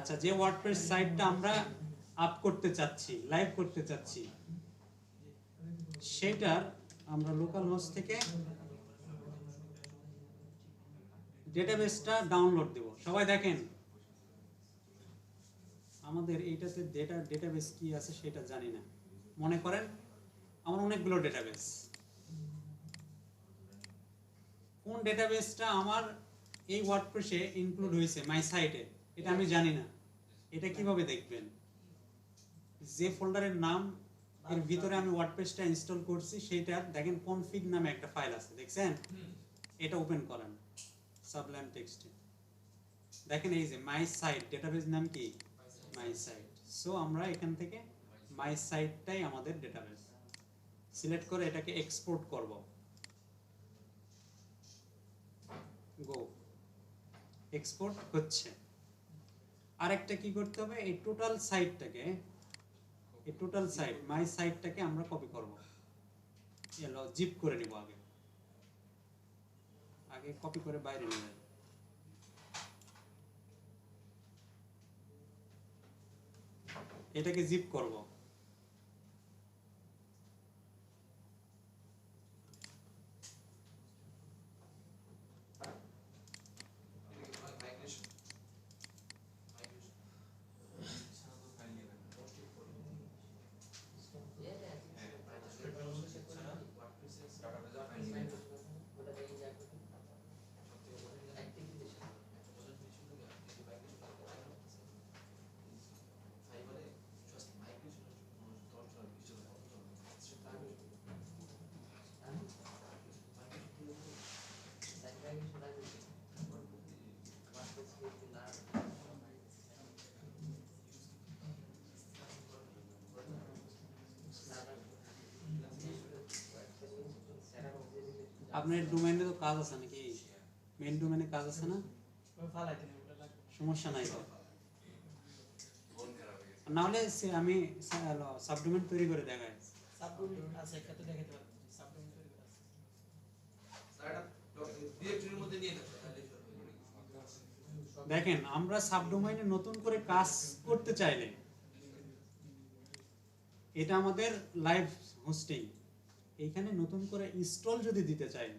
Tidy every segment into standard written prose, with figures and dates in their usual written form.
আচ্ছা, যে ওয়ার্ডপ্রেস সাইটটা আমরা আপ করতে চাচ্ছি, লাইভ করতে চাচ্ছি, সেটার আমরা লোকাল হোস্ট থেকে ডেটাবেসটা ডাউনলোড দেব। সবাই দেখেন, আমাদের এইটাতে ডেটাবেস কি আছে সেটা জানি না। মনে করেন আমার অনেকগুলো ডেটাবেস, কোন ডেটাবেসটা আমার এই ওয়ার্ডপ্রেসে ইনক্লুড হয়েছে মাই সাইটে এটা আমি জানি না। এটা কিভাবে দেখবেন? যে ফোল্ডারের নাম এর ভিতরে আমি ওয়ার্ডপ্রেসটা ইনস্টল করছি সেইটা দেখেন কনফিগ নামে একটা ফাইল আছে, দেখছেন? এটা ওপেন করেন সাবলাইম টেক্সটে, দেখেন এই যে মাই সাইট, ডেটাবেস নাম কি মাই সাইট। সো আমরা এখান থেকে মাই সাইটটাই আমাদের ডেটাবেস সিলেক্ট করে এটাকে এক্সপোর্ট করব। গো, এক্সপোর্ট হচ্ছে। আরেকটা কি করতে হবে, এই টোটাল সাইটটাকে, এই টোটাল সাইট মাই সাইটটাকে আমরা কপি করব। এলো জিপ করে নিব, আগে কপি করে বাইরে নিয়ে যাব। এটাকে জিপ করব। আপনার ডোমেইনে তো কাজ আছে নাকি? মেইন ডোমেইনে কাজ আছে না? সমস্যা নাই তো, নাহলে আমি সাবডোমেইন তৈরি করে দেখাই। সাবডোমেইন আছে, একটা তো দেখাতে পারবো। সাবডোমেইন তৈরি করা আছে। স্যার ডিরেক্টরির মধ্যে নিয়ে নেন। দেখেন আমরা সাবডোমেইনে নতুন করে কাজ করতে চাইলে, এটা আমাদের লাইভ হোস্টিং, এইখানে নতুন করে ইনস্টল যদি দিতে চাই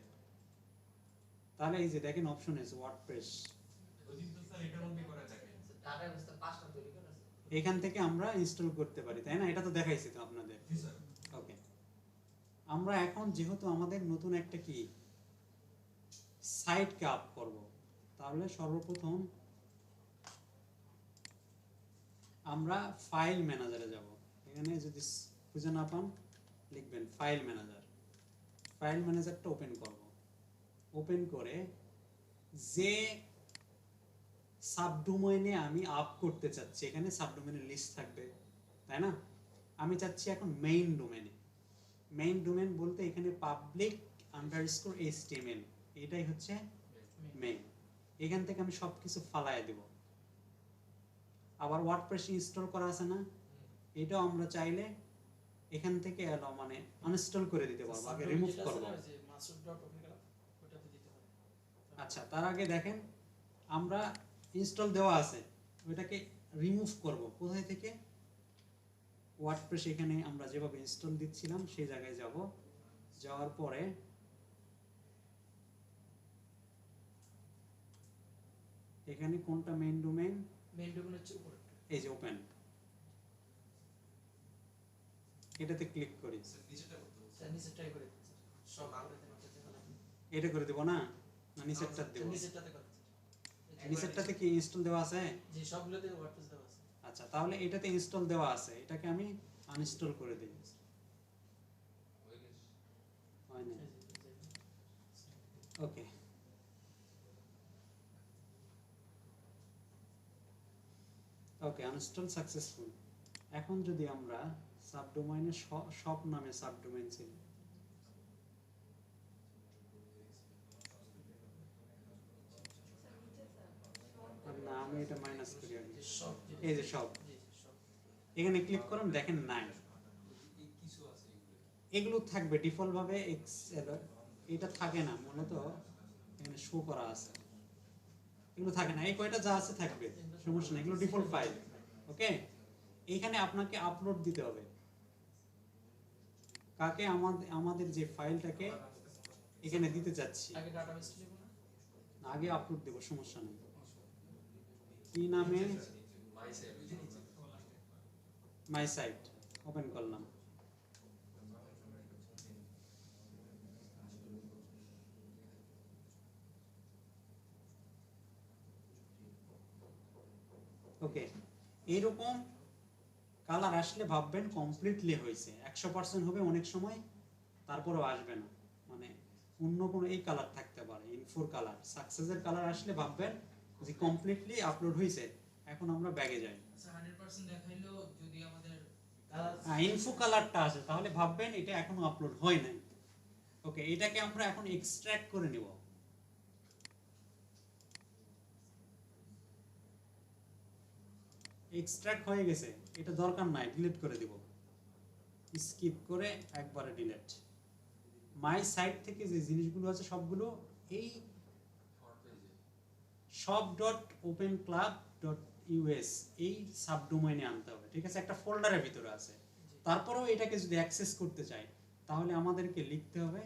তাহলে এই যে দেখেন অপশন আছে ওয়ার্ডপ্রেস, এখান থেকে আমরা ইনস্টল করতে পারি, তাই না? এটা তো দেখাইছি তো আপনাদের। ওকে, আমরা এখন যেহেতু আমাদের নতুন একটা কি সাইটকে আপ করব, তাহলে সর্বপ্রথম আমরা ফাইল ম্যানেজারে যাব। এখানে যদি খুঁজে না পান লিখবেন ফাইল ম্যানেজার। ফাইল ম্যানেজারটা ওপেন করব। ওপেন করে যে সাবডোমেইনে আমি আপ করতে চাচ্ছি, এখানে সাবডোমেইনের লিস্ট থাকবে, তাই না? আমি চাচ্ছি এখন মেইন ডোমেইনে। মেইন ডোমেইন বলতে এখানে পাবলিক আন্ডারস্কোর HTML, এটাই হচ্ছে মেইন। এখান থেকে আমি সবকিছু ফালায় দেব। আবার ওয়ার্ডপ্রেস ইনস্টল করা আছে না, এটাও আমরা চাইলে এখান থেকে মানে আনইনস্টল করে দিতে পারবো, আগে রিমুভ করব। আচ্ছা, তার আগে দেখেন আমরা ইনস্টল দেওয়া আছে, ওইটাকে রিমুভ করব। কোথায় থেকে? ওয়ার্ডপ্রেস এখানে আমরা যেভাবে ইনস্টল দিচ্ছিলাম সেই জায়গায় যাব। যাওয়ার পরে এখানে কোনটা মেইন ডোমেইন? মেইন ডোমেইন হচ্ছে উপরে, এই যে ওপেন, এটাতে ক্লিক করি। স্যার নিচেরটাই করে দিন স্যার, সব আগে এটা করে দেব না, না নিচেরটা দেব? নিচেরটাতে করে দিন। নিচেরটাতে কি ইনস্টল দেওয়া আছে? জি, সবগুলোতে ওয়ার্ডপ্রেস দেওয়া আছে। আচ্ছা, তাহলে এটাতে ইনস্টল দেওয়া আছে, এটাকে আমি আনইনস্টল করে দিই। হয় না? ওকে, ওকে, আনইনস্টল সাকসেসফুল। এখন যদি আমরা সাবডোমেইনে শপ নামে সাবডোমেইন ছিল, না আমি এটা মাইনাস করি আগে। এই যে শপ, এখানে ক্লিক করুন, দেখেন নাই, এগুলো থাকবে ডিফল্ট ভাবে। এটা থাকে না, মূলত এখানে শো করা আছে। এগুলো থাকে না, এই কয়টা যা আছে থাকবে, সমস্যা নেই, এগুলো ডিফল্ট ফাইল। ওকে, এইখানে আপনাকে আপলোড দিতে হবে কাকে, আমাদের যে ফাইলটাকে এখানে দিতে যাচ্ছি, আগে ডাটাবেস লিখব না? আগে আপলোড দেব, সমস্যা নেই। কি নামে? মাই সাইট ওপেন করলাম। ওকে, এইরকম কালার আসলে ভাববেন কমপ্লিটলি হয়েছে। 100% হবে অনেক সময়, তারপরেও আসবে না, মানে অন্য কোনো এই কালার থাকতে পারে, ইনফোর কালার, সাকসেসের কালার আসলে ভাববেন যে কমপ্লিটলি আপলোড হয়েছে। এখন আমরা ব্যাগে যাই, আচ্ছা 100% দেখাইলো যদি আমাদের ইনফো কালারটা আসে তাহলে ভাববেন এটা এখনো আপলোড হয় নাই। ওকে, এটাকে আমরা এখন এক্সট্রাক্ট করে নিব। এক্সট্রাক্ট হয়ে গেছে, এটা দরকার নাই, ডিলিট করে দিব, স্কিপ করে একবারে ডিলিট। মাই সাইট থেকে যে জিনিসগুলো আছে সবগুলো এই shop.openclub.us এই সাবডোমেইনে আনতে হবে, ঠিক আছে? একটা ফোল্ডারের ভিতরে আছে। তারপরেও এটাকে যদি অ্যাক্সেস করতে চাই তাহলে আমাদেরকে লিখতে হবে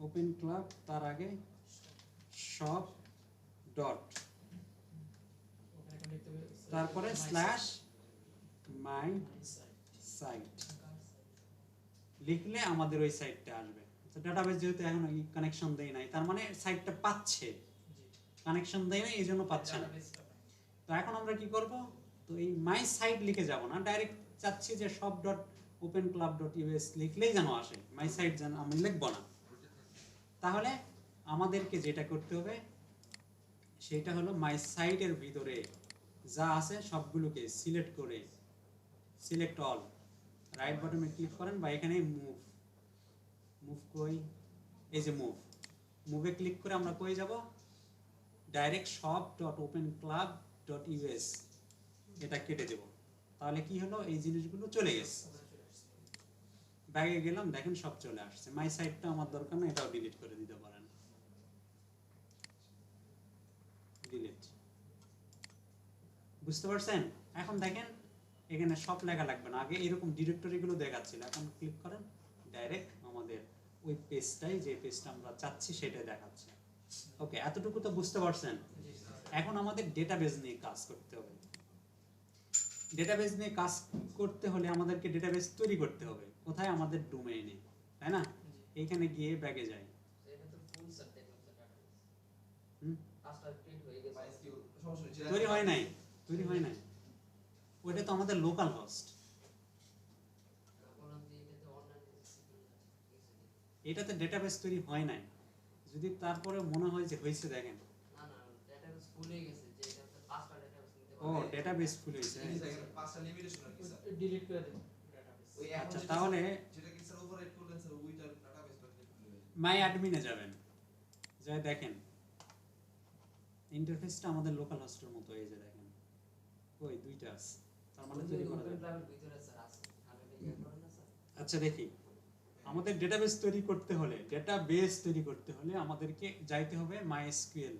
ওপেন ক্লাব, তার আগে shop ডট, ওখানে একটা লিখতে হবে তারপরে স্ল্যাশ মাই সাইট লিখলে আমাদের ওই সাইটটা আসবে। ডাটাবেস যেহেতু এখন কানেকশন দেই নাই, তার মানে সাইটটা পাচ্ছে, কানেকশন দেই নাই, এই জন্য পাচ্ছে না। তো এখন আমরা কি করব? তো এই মাই সাইট লিখে যাব না, ডাইরেক্ট চাচ্ছি যে shop.openclub.us লিখলেই যেন আসে, মাই সাইট যেন আমি লিখব না। তাহলে আমাদেরকে যেটা করতে হবে সেটা হলো মাই সাইটের ভিতরে যা আছে সবগুলোকে সিলেক্ট করে, সিলেক্ট অল, রাইট বাটনে ক্লিক করেন বা এখানে মুভ কই, এই যে মুভে ক্লিক করে আমরা কই যাব? ডাইরেক্ট shop.openclub.us এটা কেটে দেব। তাহলে কি হলো? এই জিনিসগুলো চলে গেছে, ব্যাগে গেলাম, দেখেন সব চলে আসছে। মাই সাইটটা আমার দরকার না, এটাও ডিলিট করে দিতে পারেন, ডিলিট। বুঝতে পারছেন? এখন দেখেন এখানে সব লেখা লাগবে না, আগে এরকম ডিরেক্টরিগুলো দেখাচ্ছিল, এখন ক্লিক করেন ডাইরেক্ট আমাদের ওই পেজটাই, যে পেজটা আমরা চাচ্ছি সেটাই দেখাচ্ছে। ওকে, এতটুকু তো বুঝতে পারছেন? এখন আমাদের ডেটাবেস নিয়ে কাজ করতে হবে। ডেটাবেস নিয়ে কাজ করতে হলে আমাদেরকে ডেটাবেস তৈরি করতে হবে। কোথায়? আমাদের ডোমেইনে, তাই না? এইখানে গিয়ে ব্যাগে যাই। তৈরি হয় নাই, তৈরি হয় নাই, ওইটা তো আমাদের লোকাল হোস্ট। এটাতে ডেটাবেস তৈরি হয় নাই। যদি তারপরে মনে হয় যে হয়েছে, দেখেন ও ডেটাবেস ফুল হয়েছে। পাঁচটা লিমিটেশন আর কি স্যার। ডিলিট করে দেন ডাটাবেস। ওই এখন আচ্ছা, যেটা তাহলে যেটা কি স্যার ওভাররাইট করলেন স্যার, ওইটার ডাটাবেসটা ক্লিক করলে মাই অ্যাডমিনে যাবেন, যাই দেখেন ইন্টারফেসটা আমাদের লোকাল হোস্টের মতো, এই যে দেখেন ওই দুইটা আছে, তার মানে তৈরি করা যাবে। আচ্ছা দেখি, আমাদের ডেটাবেস তৈরি করতে হলে, ডেটাবেস তৈরি করতে হলে আমাদেরকে যাইতে হবে MySQL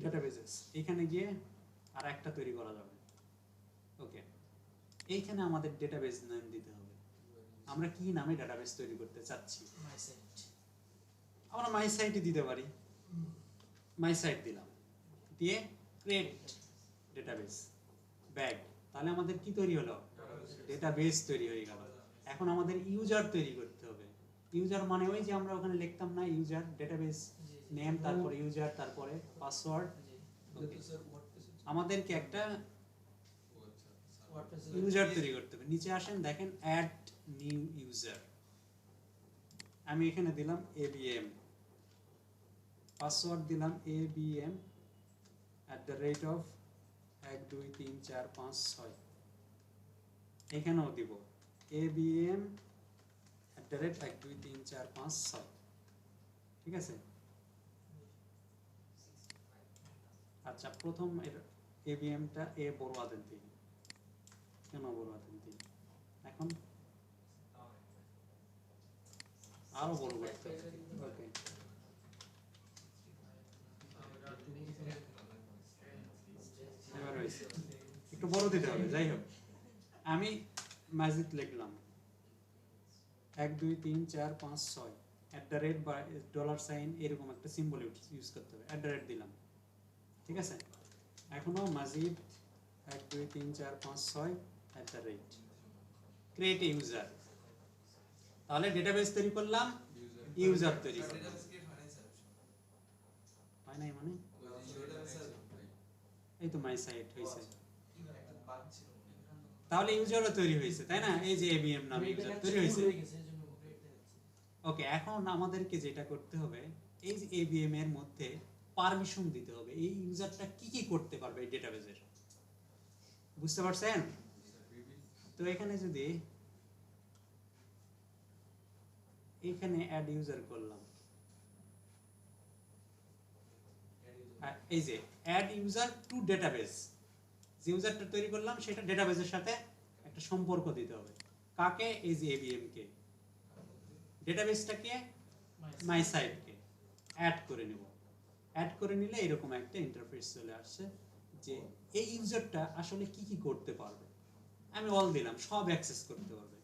ডেটাবেসেস, এখানে গিয়ে আর একটা তৈরি করা যাবে। ওকে, এইখানে আমাদের ডেটাবেস নাম দিতে হবে। আমরা কি নামে ডেটাবেস তৈরি করতে চাচ্ছি? মাই সাইট। আমরা মাই সাইটই দিতে পারি, মাই সাইট দিলাম, দিয়ে ক্রিয়েট ডেটাবেস ব্যাগ। তাহলে আমাদের কি তৈরি হলো? ডেটাবেস তৈরি হয়ে গেল। এখন আমাদের ইউজার তৈরি করতে হবে। ইউজার মানে ওই যে আমরা ওখানে লিখতাম না, ইউজার ডেটাবেস নেম, তারপরে ইউজার, তারপরে পাসওয়ার্ড। আমাদেরকে একটা ইউজার তৈরি করতে হবে। নিচে আসেন, দেখেন অ্যাড নিউ ইউজার, আমি এখানে দিলাম abm, পাসওয়ার্ড দিলাম abm @ 1 2 3 4 5 6, এখানেও দিব abm @ 1 2 3 4 5 6, ঠিক আছে? আচ্ছা, প্রথম abmটা এ বড় হাতের দিই, কেন বড় হাতের দিই? এখন আরো বড় করতে হবে। ওকে, হয়েছে, একটু বড় দিতে হবে। যাই হোক, আমি মাজিদ লিখলাম 1 2 3 4 5 6 @ বা $সাইন এরকম একটা সিম্বল ইউজ করতে হবে। দিলাম, ঠিক আছে। এখনো মাজিদ 1 2 3 4 5 6 ক্রিয়েট ইউজার। তাহলে ডেটাবেস তৈরি করলাম, ইউজার তৈরি করলাম। ডেটাবেস ক্রিয়েট হয় নাই স্যার। হয় নাই মানে ডেটাবেস এই তো মাই সাইট হয়েছে, একটা বাগ ছিল। তাহলে ইউজারও তৈরি হয়েছে, তাই না? এই যে এবিএম নামে ইউজার তৈরি হয়েছে। হয়ে গেছে এজন্য ক্রিয়েট দেখাচ্ছে। ওকে, এখন আমাদেরকে যেটা করতে হবে, এই যে এবিএম এর মধ্যে পারমিশন দিতে হবে এই ইউজারটা কি কি করতে পারবে এই ডেটাবেসের। বুঝতে পারছেন? তো এখানে যদি এখানে অ্যাড ইউজার করলাম, আর এই যে অ্যাড ইউজার টু ডেটাবেস, যে ইউজারটা তৈরি করলাম সেটা ডেটাবেসের সাথে একটা সম্পর্ক দিতে হবে। কাকে? এই যে এবিএম কে, ডেটাবেসটাকে মাই সাইটকে অ্যাড করে নেব। অ্যাড করে নিলে এরকম একটা ইন্টারফেস চলে আসছে যে এই ইউজারটা আসলে কি কি করতে পারবে। আমি অল দিলাম, সব অ্যাক্সেস করতে পারবে,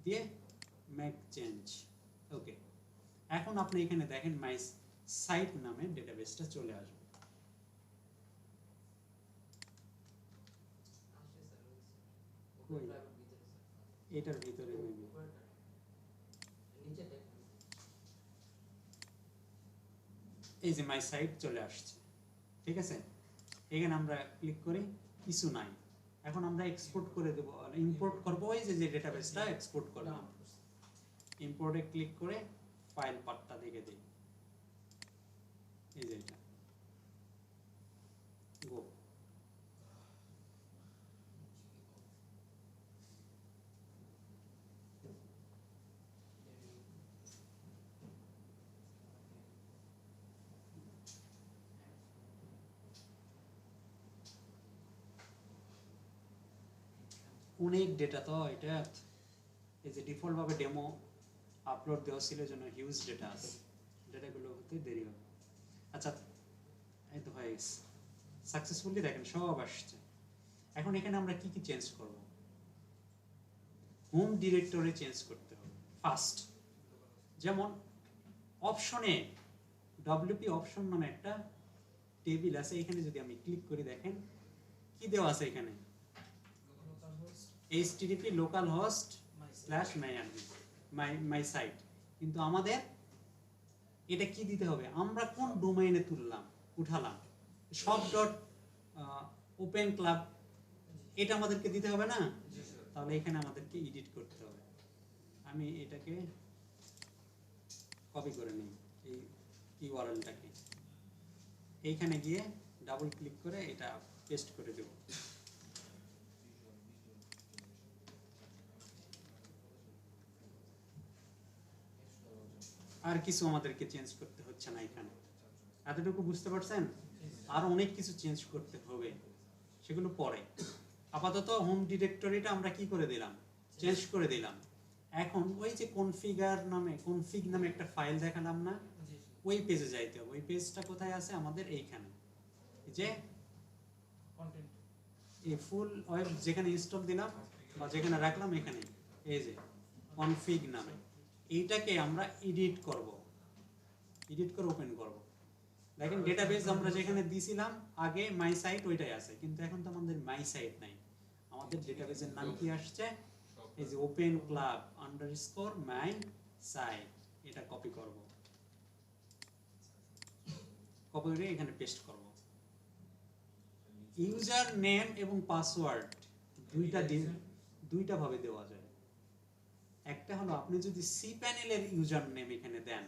দিয়ে মেক চেঞ্জ। ওকে, এখন আপনি এখানে দেখেন মাই সাইট নামে ডেটাবেসটা চলে আসবে। এটার ভিতরে মেবি এই যে মাই সাইট চলে আসছে, ঠিক আছে। এখানে আমরা ক্লিক করি, কিছু নাই। এখন আমরা এক্সপোর্ট করে দেব, ইম্পোর্ট করব। ওই যে ডেটাবেসটা এক্সপোর্ট করলাম, ইম্পোর্টে ক্লিক করে ফাইল পাথটা দেখে দিই, এই যে এটা গো। অনেক ডেটা তো এটা, এই যে ডিফল্ট ভাবে ডেমো আপলোড দেওয়া ছিল জন্য হিউজ ডেটা আছে, ডেটাগুলো হতে দেরি হবে। আচ্ছা, এই তো হয়ে গেছে সাকসেসফুলি, দেখেন সব আসছে। এখন এখানে আমরা কি কি চেঞ্জ করব? হোম ডিরেক্টরি চেঞ্জ করতে হবে ফার্স্ট। যেমন অপশনে ডব্লিউপি অপশন নামে একটা টেবিল আছে, এখানে যদি আমি ক্লিক করি দেখেন কি দেওয়া আছে এখানে, http localhost/my site। কিন্তু আমাদের এটা কি দিতে হবে? আমরা কোন ডোমেইনে উঠালাম, সব ডট ওপেন ক্লাব, এটা আমাদেরকে দিতে হবে না? তাহলে এখানে আমাদেরকে এডিট করতে হবে। আমি এটাকে কপি করে নিই, এই ইউআরএলটাকে এইখানে গিয়ে ডাবল ক্লিক করে এটা পেস্ট করে দেব। আর কিছু আমাদেরকে চেঞ্জ করতে হচ্ছে না এখানে, এতটুকু বুঝতে পারছেন? আর অনেক কিছু চেঞ্জ করতে হবে, সেগুলো পরে। আপাতত হোম ডিরেক্টরিটা আমরা কি করে দিলাম? চেঞ্জ করে দিলাম। এখন ওই যে কনফিগ নামে একটা ফাইল দেখালাম না, ওই পেজে যাইতে হবে। ওই পেজটা কোথায় আছে? আমাদের এইখানে, যে কন্টেন্ট এই ফুল ওয়েব যেখানে ইনস্টল দিলাম বা যেখানে রাখলাম, এখানে এই যে কনফিগ নামে, এইটাকে আমরা এডিট করে ওপেন করব। দেখেন ডেটাবেস আমরা যেখানে দিয়েছিলাম আগে মাই সাইট, ওইটাই আছে, কিন্তু এখন তো আমাদের মাই সাইট নাই। আমাদের ডেটাবেসের নাম কি আসছে? এই যে ওপেন ক্লাব আন্ডারস্কোর মাই সাইট। এটা কপি করব, কপি করে এখানে পেস্ট করব। ইউজার নেম এবং পাসওয়ার্ড দুইটা ভাবে দেওয়া যায়। একটা হলো আপনি যদি সি প্যানেলের ইউজার নেম এখানে দেন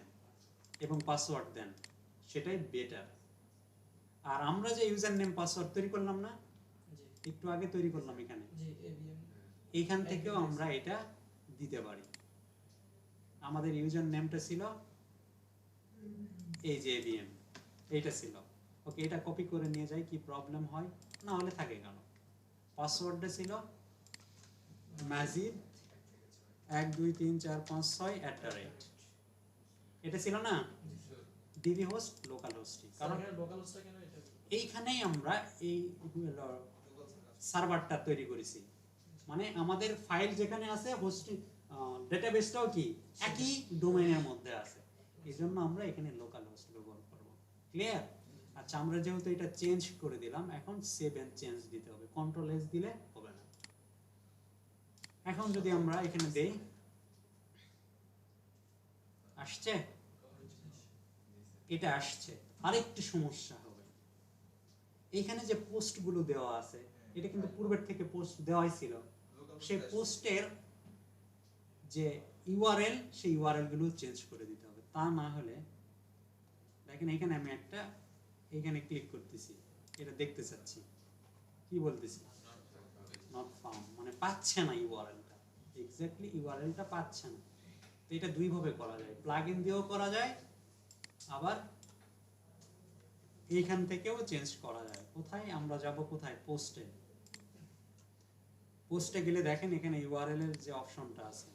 এবং পাসওয়ার্ড দেন, সেটাই বেটার। আর আমরা যে ইউজার নেম পাসওয়ার্ড তৈরি করলাম না, একটু আগে তৈরি করলাম এখানে, এইখান থেকেও আমরা এটা দিতে পারি। আমাদের ইউজার নেমটা ছিল এই যে এবিএম, এইটা ছিল। ওকে, এটা কপি করে নিয়ে যাই, কি প্রবলেম হয়? না হলে থাকে কেন? পাসওয়ার্ডটা ছিল মাজিদ 1 2 3 4 5 6 এটা ছিল না? ডিবি হোস্ট লোকাল হোস্ট, কারণ লোকাল হোস্টটা কেন এটা? এইখানেই আমরা এই সার্ভারটা তৈরি করেছি, মানে আমাদের ফাইল যেখানে আছে হোস্টিং ডেটাবেসটাও কি একই ডোমেইনের মধ্যে আছে, এই জন্য আমরা এখানে লোকাল হোস্ট ব্যবহার করব। ক্লিয়ার? আচ্ছা, আমরা যেহেতু এটা চেঞ্জ করে দিলাম, এখন সেভ এন্ড চেঞ্জ দিতে হবে, কন্ট্রোল এস দিলে হবে না। এখন যদি আমরা এখানে দেই, আসছে, এটা আসছে। আরেকটি সমস্যা হবে, এখানে যে পোস্টগুলো দেওয়া আছে, এটা কিন্তু পূর্বের থেকে পোস্ট দেওয়াই ছিল, সেই পোস্টের যে ইউআরএল, সেই ইউআরএল গুলো চেঞ্জ করে দিতে হবে। তা না হলে দেখেন এখানে আমি একটা এখানে ক্লিক করতেছি, এটা দেখতে চাচ্ছি, কি বলতেছি, নট ফাউন্ড, মানে পাচ্ছে না ইউআরএলটা, এক্স্যাক্টলি ইউআরএলটা পাচ্ছে না। তো এটা দুই ভাবে করা যায়, প্লাগইন দিয়েও করা যায়, আবার এইখান থেকেও চেঞ্জ করা যায়। কোথায় আমরা যাব, কোথায়, পোস্টে। পোস্টে গেলে দেখেন এখানে ইউআরএল এর যে অপশনটা আছে,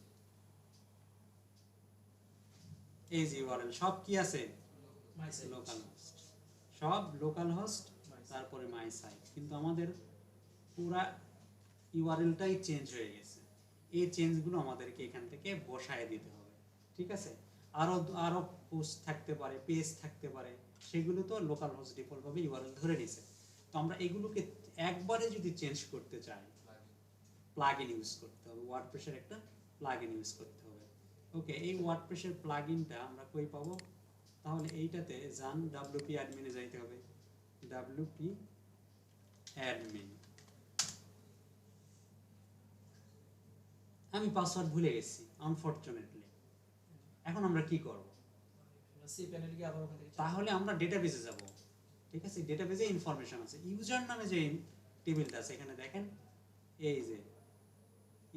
এই যে ইউআরএল সব কি আছে, লোকাল হোস্ট, সব লোকাল হোস্ট, তারপরে মাই সাইট, কিন্তু আমাদের পুরা ইউআরএলটাই চেঞ্জ হয়ে গেছে। এই চেঞ্জগুলো আমাদেরকে এখান থেকে বসায় দিতে হবে, ঠিক আছে? আরো আরো পোস্ট থাকতে পারে, পেজ থাকতে পারে, সেগুলো তো লোকাল হোস্ট ডিফল্ট ভাবে ইউআরএল ধরে নিছে। তো আমরা এগুলোকে একবারে যদি চেঞ্জ করতে চাই, প্লাগইন ইউজ করতে হবে, ওয়ার্ডপ্রেসের একটা প্লাগইন ইউজ করতে হবে। ওকে, এই ওয়ার্ডপ্রেসের প্লাগইনটা আমরা কই পাবো? তাহলে এইটাতে যান, ডব্লিউপি অ্যাডমিনে যাইতে হবে, ডব্লিউপি অ্যাডমিন। আমি পাসওয়ার্ড ভুলে গেছি আনফরচুনেটলি। এখন আমরা কি করব? সি প্যানেল কি আবার ওখান থেকে তাহলে আমরা ডেটাবেসে যাব, ঠিক আছে? ডেটাবেসে ইনফরমেশন আছে, ইউজার নামে যে টেবিলটা আছে এখানে দেখেন, এই যে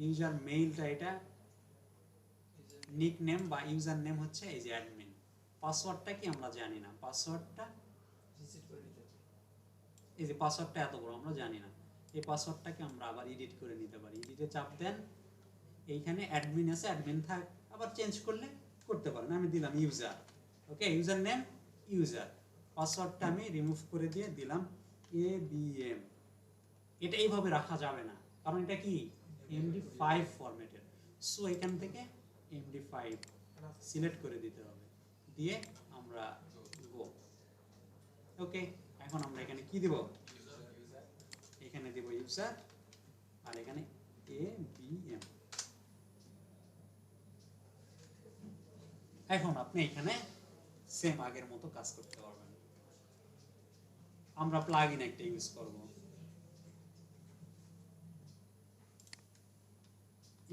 ইউজার মেইলটা, এটা নিকনেম বা ইউজার নেম হচ্ছে এই যে অ্যাডমিন। পাসওয়ার্ডটা কি আমরা জানি না, পাসওয়ার্ডটা রিসেট করে দিতে হবে। এই যে পাসওয়ার্ডটা এত বড় আমরা জানি না, এই পাসওয়ার্ডটাকে আমরা আবার এডিট করে নিতে পারি। এডিটে চাপ দেন, এইখানে অ্যাডমিন আছে, অ্যাডমিন থাক, আবার চেঞ্জ করলে করতে পারেন। আমি দিলাম ইউজার, ওকে, ইউজার নেম ইউজার, পাসওয়ার্ডটা আমি রিমুভ করে দিয়ে দিলাম ABM। এটা এইভাবে রাখা যাবে না, কারণ এটা কি MD5 ফরম্যাটের। সো এখান থেকে MD5 সিলেক্ট করে দিতে হবে, দিয়ে আমরা গো। ওকে, এখন আমরা এখানে কি দিব, এখানে দিব ইউজার, আর এখানে ABM। এখন আপনি এখানে সেম আগের মতো কাজ করতে পারবেন। আমরা প্লাগইন একটা ইউজ করব,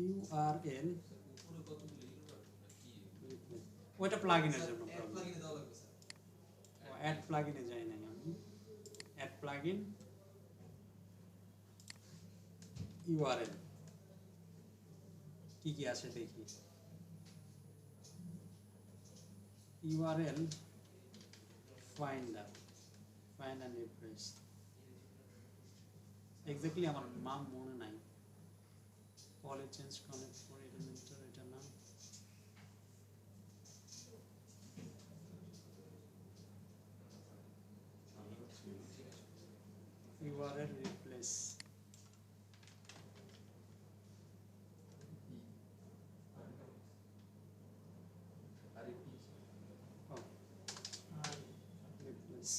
URL, পুরো কতগুলো ইউজার কি ওইটা প্লাগইনের জন্য অ্যাড প্রবলেম। প্লাগইনে দেওয়া লাগবে স্যার। অ্যাড প্লাগইনে যাই নাই আমি, অ্যাড প্লাগইন URL কি কি আছে দেখি। URL finder, find and replace, exactly আমার নাম মনে নাই, পলে চেঞ্জ কানেক্ট ফর এলিমেন্টার, এটা নাম URL replace, replace,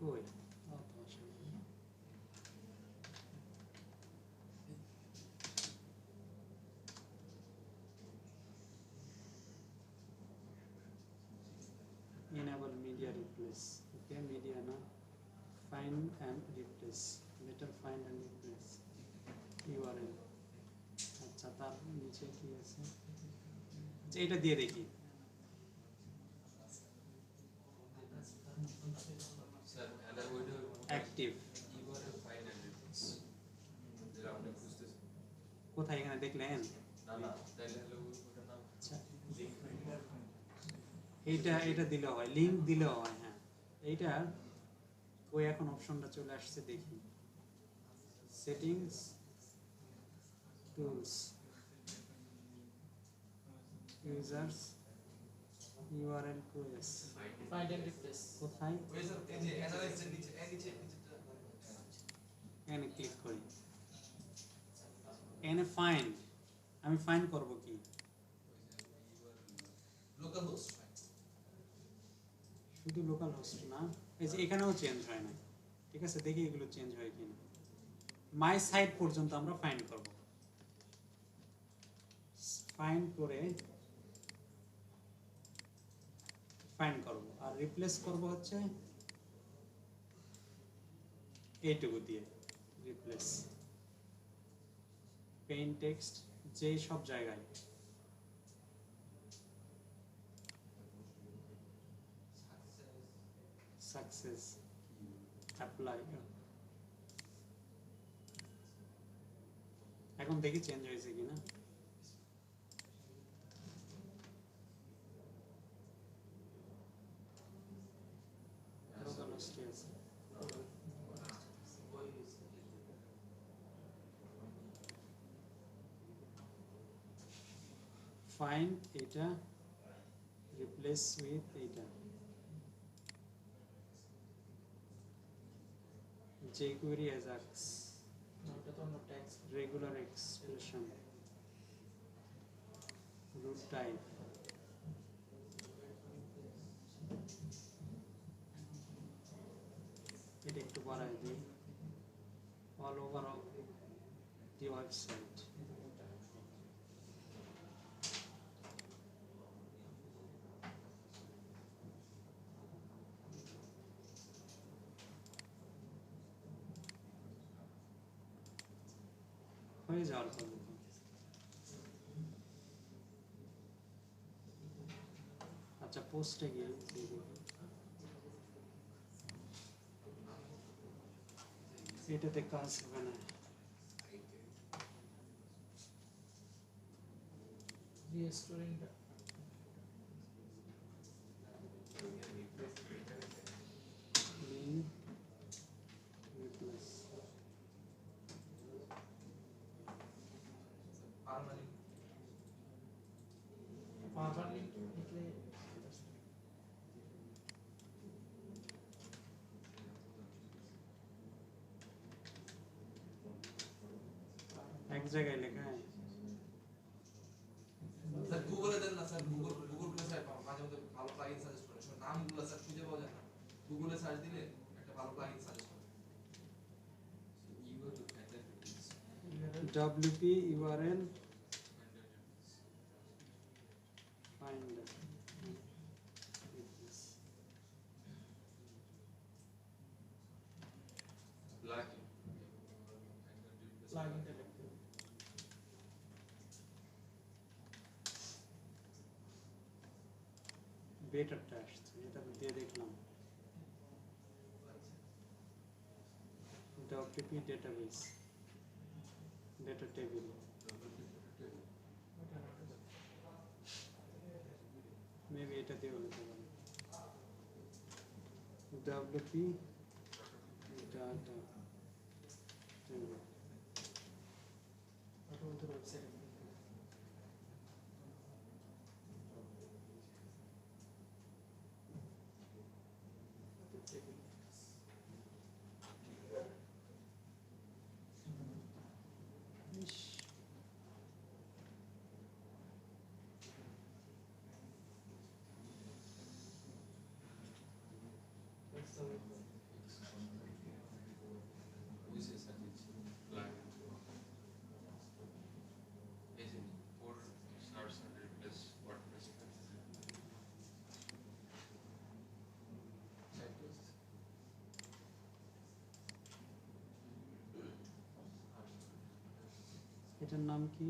কই enable media replace, okay, media na, find and replace, better find and replace URL। আচ্ছা, তার নিচে কি আছে, আচ্ছা এটা দিয়ে দেখি। স্যার এলার ওইটা active URL find and replace যেটা আপনি খুঁজতেছেন। কোথায়, এখানে দেখলেন? না না, তাইলে হলো ওটার নাম আচ্ছা, এটা দিলে হয়, লিংক দিলেও হয়। হ্যাঁ, এইটা ওই এখন অপশনটা চলে আসছে, দেখি সেটিংস, টুলস ইউজার্স ইউআরএল ক্রুয়েস ফাইন্ড এন্ড রিপ্লেস। কোথায় ওই স্যার এই যে অ্যানালাইসিস এর নিচে নিচেটা এখানে ক্লিক করি এখানে ফাইন্ড আমি ফাইন্ড করব কি লোকাল হোস্ট শুধু লোকাল হোস্ট না এই যে এখানেও চেঞ্জ হয় না ঠিক আছে দেখি এগুলো চেঞ্জ হয় কিনা মাই সাইট পর্যন্ত আমরা ফাইন্ড করব ফাইন্ড করে ফাইন্ড করব আর রিপ্লেস করব হচ্ছে এইটুকু দিয়ে রিপ্লেস পেইন টেক্সট যে সব জায়গায় সাকসেস অ্যাপ্লাই এখন দেখি চেঞ্জ হয়েছে কিনা লোকাল হোস্টে আছে ফাইন্ড এটা রিপ্লেস উইথ এটা jQuery Ajax ওটা তো অন্য tax. regular expression root type এটা একটু বাড়াই দিই all over the website হয়ে যাওয়ার পর আচ্ছা পোস্টে গিয়ে এটাতে কাজ হবে না restoring Leave, replace permanent permanent লিখলে এক জায়গায় লেখা হয় স্যার গুগলে দেন না স্যার গুগলে স্যার মাঝে মধ্যে ভালো প্লাগইন সাজেস্ট করে সব নামগুলো স্যার খুঁজে পাওয়া যায় না গুগলে সার্চ দিলে একটা ভালো প্লাগইন সাজেস্ট করে wp url finder replace প্লাগইনটা লিখতে বেটারটা আসছে এটা দিয়ে দেখলাম wp database data table maybe এটা দিয়ে হতে পারে wp data table ওটা ওদের ওয়েবসাইটে ইস, এটার নাম কি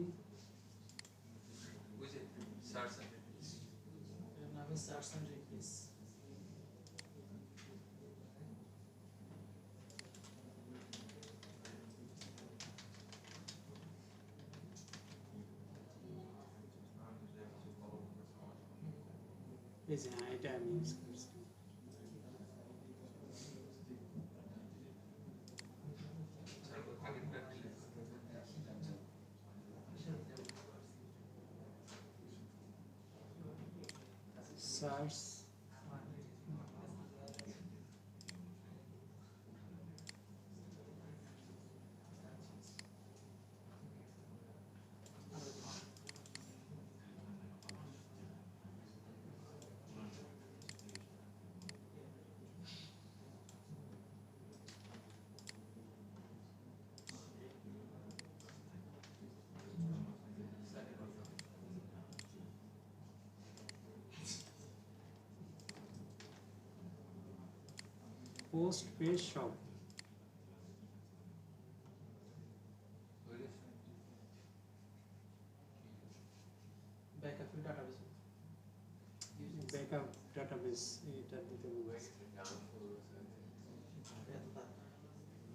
এর নামে সার্চ এন্ড রিপ্লেস। এই যে হ্যাঁ এটা আমি ইউজ করছি search post page shop backup database backup database এটা দিতে বলবো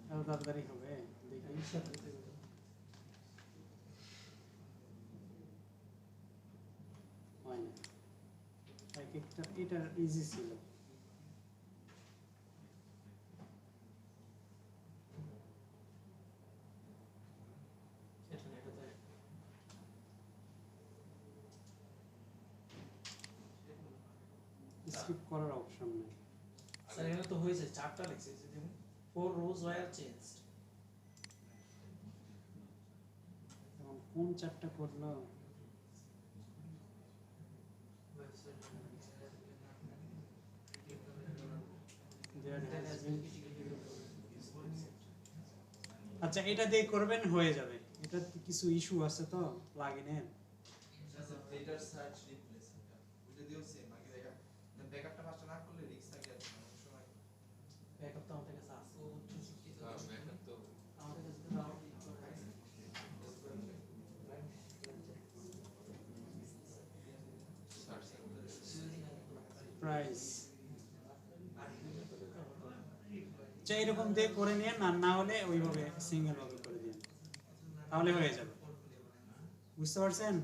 এত তাড়াতাড়ি হবে দেখি হয় না এক একটা এটা ইজি ছিল স্কিপ করার অপশন নেই স্যার এখানে তো হয়েছে চারটা লিখছে যে দেখুন 4 rows were changed এখন কোন চারটা করলো There has been- আচ্ছা এটা দিয়ে করবেন হয়ে যাবে এটা কিছু ইস্যু আছে তো প্লাগইনের বেটার সার্চ রিপ্লেস ওটা দিও সেম আগে দেখা ব্যাকআপটা ফার্স্ট না করলে রিস্ক থাকে আর অনেক সময় ব্যাকআপ তো আমাদের কাছে আছে উচ্চ শিক্ষিত ব্যাকআপ তো আমাদের কাছে তো দাও সার্চ প্রাইস আচ্ছা এরকম দিয়ে করে নিয়ে না হলে ওইভাবে সিঙ্গেল ভাবে করে দিন তাহলে হয়ে যাবে বুঝতে পারছেন